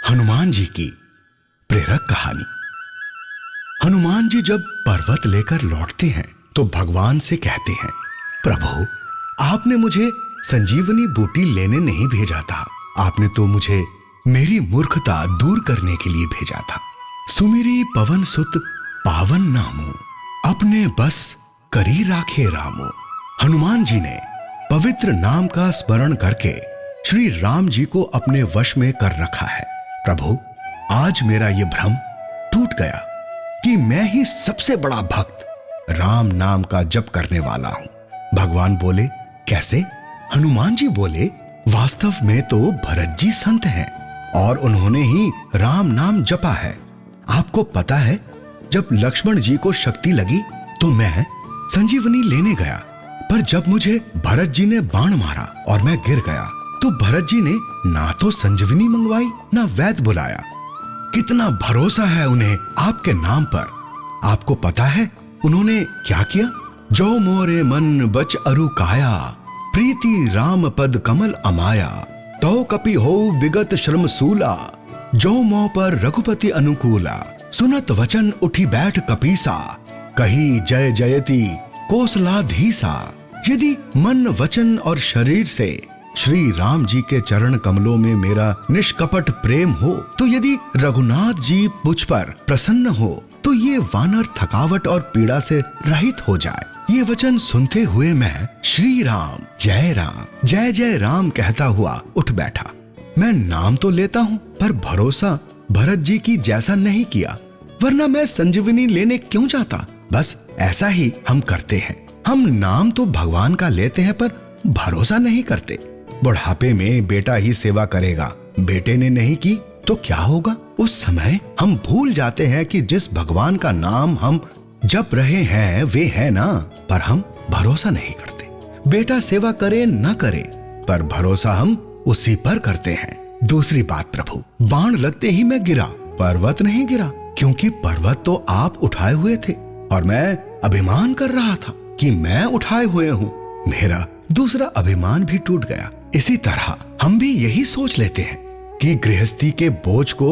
हनुमान जी की प्रेरक कहानी। हनुमान जी जब पर्वत लेकर लौटते हैं तो भगवान से कहते हैं, प्रभु आपने मुझे संजीवनी बूटी लेने नहीं भेजा था, आपने तो मुझे मेरी मूर्खता दूर करने के लिए भेजा था। सुमिरी पवन सुत पावन नामो, अपने बस करी राखे रामो। हनुमान जी ने पवित्र नाम का स्मरण करके श्री राम जी को अपने वश में कर रखा है। प्रभु आज मेरा ये भ्रम टूट गया कि मैं ही सबसे बड़ा भक्त राम नाम का जप करने वाला हूं। भगवान बोले, कैसे? हनुमान जी बोले, वास्तव में तो भरत जी संत हैं और उन्होंने ही राम नाम जपा है। आपको पता है, जब लक्ष्मण जी को शक्ति लगी तो मैं संजीवनी लेने गया, पर जब मुझे भरत जी ने बाण मारा और मैं गिर गया तो भरत जी ने ना तो संजीवनी मंगवाई ना वैद्य बुलाया। कितना भरोसा है उन्हें आपके नाम पर। आपको पता है उन्होंने क्या किया? जो मोरे मन बच अरु काया, प्रीति राम पद कमल अमाया, तो कपि हो विगत श्रम सूला, जो मोह पर रघुपति अनुकूला, सुनत वचन उठी बैठ कपीसा, कही जय जयति कौशलाधीसा। यदि मन वचन और शरीर से श्री राम जी के चरण कमलों में मेरा निष्कपट प्रेम हो, तो यदि रघुनाथ जी मुझ पर प्रसन्न हो, तो ये वानर थकावट और पीड़ा से रहित हो जाए। ये वचन सुनते हुए मैं श्री राम जय जय राम कहता हुआ उठ बैठा। मैं नाम तो लेता हूँ, पर भरोसा भरत जी की जैसा नहीं किया, वरना मैं संजीवनी लेने क्यों जाता? बस ऐसा ही हम करते हैं। हम नाम तो भगवान का लेते हैं पर भरोसा नहीं करते। बुढ़ापे में बेटा ही सेवा करेगा, बेटे ने नहीं की तो क्या होगा? उस समय हम भूल जाते हैं कि जिस भगवान का नाम हम जप रहे हैं वे है ना, पर हम भरोसा नहीं करते। बेटा सेवा करे न करे, पर भरोसा हम उसी पर करते हैं। दूसरी बात प्रभु, बाण लगते ही मैं गिरा, पर्वत नहीं गिरा, क्योंकि पर्वत तो आप उठाए हुए थे और मैं अभिमान कर रहा था कि मैं उठाए हुए हूँ। मेरा दूसरा अभिमान भी टूट गया। इसी तरह हम भी यही सोच लेते हैं कि गृहस्थी के बोझ को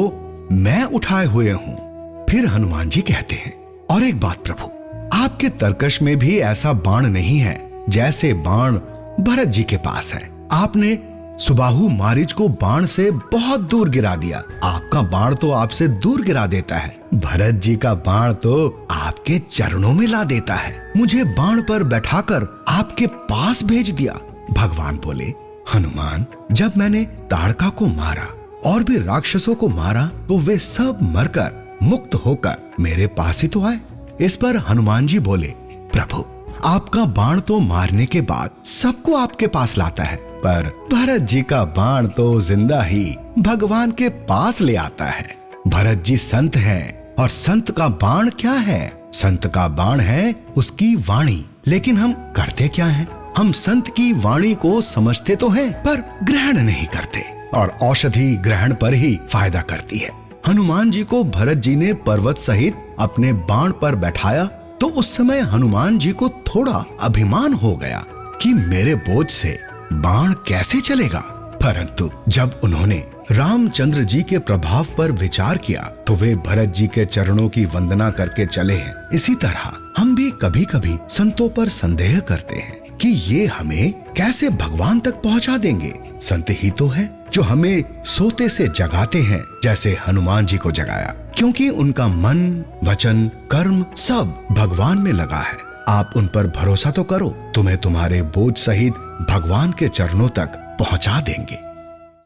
मैं उठाए हुए हूँ। फिर हनुमान जी कहते हैं, और एक बात प्रभु, आपके तरकश में भी ऐसा बाण नहीं है जैसे बाण भरत जी के पास है। आपने सुबाहु मारीच को बाण से बहुत दूर गिरा दिया। आपका बाण तो आपसे दूर गिरा देता है, भरत जी का बाण तो आपके चरणों में ला देता है। मुझे बाण पर बैठाकर आपके पास भेज दिया। भगवान बोले, हनुमान जब मैंने ताड़का को मारा और भी राक्षसों को मारा तो वे सब मरकर मुक्त होकर मेरे पास ही तो आए। इस पर हनुमान जी बोले, प्रभु आपका बाण तो मारने के बाद सबको आपके पास लाता है, पर भरत जी का बाण तो जिंदा ही भगवान के पास ले आता है। भरत जी संत हैं और संत का बाण क्या है? संत का बाण है उसकी वाणी। लेकिन हम करते क्या हैं? हम संत की वाणी को समझते तो हैं, पर ग्रहण नहीं करते, और औषधि ग्रहण पर ही फायदा करती है। हनुमान जी को भरत जी ने पर्वत सहित अपने बाण पर बैठाया तो उस समय हनुमान जी को थोड़ा अभिमान हो गया कि मेरे बोझ से बाण कैसे चलेगा। परंतु जब उन्होंने रामचंद्र जी के प्रभाव पर विचार किया तो वे भरत जी के चरणों की वंदना करके चले हैं। इसी तरह हम भी कभी कभी संतों पर संदेह करते हैं कि ये हमें कैसे भगवान तक पहुंचा देंगे। संत ही तो है जो हमें सोते से जगाते हैं, जैसे हनुमान जी को जगाया, क्योंकि उनका मन वचन कर्म सब भगवान में लगा है। आप उन पर भरोसा तो करो, तुम्हें तुम्हारे बोझ सहित भगवान के चरणों तक पहुंचा देंगे।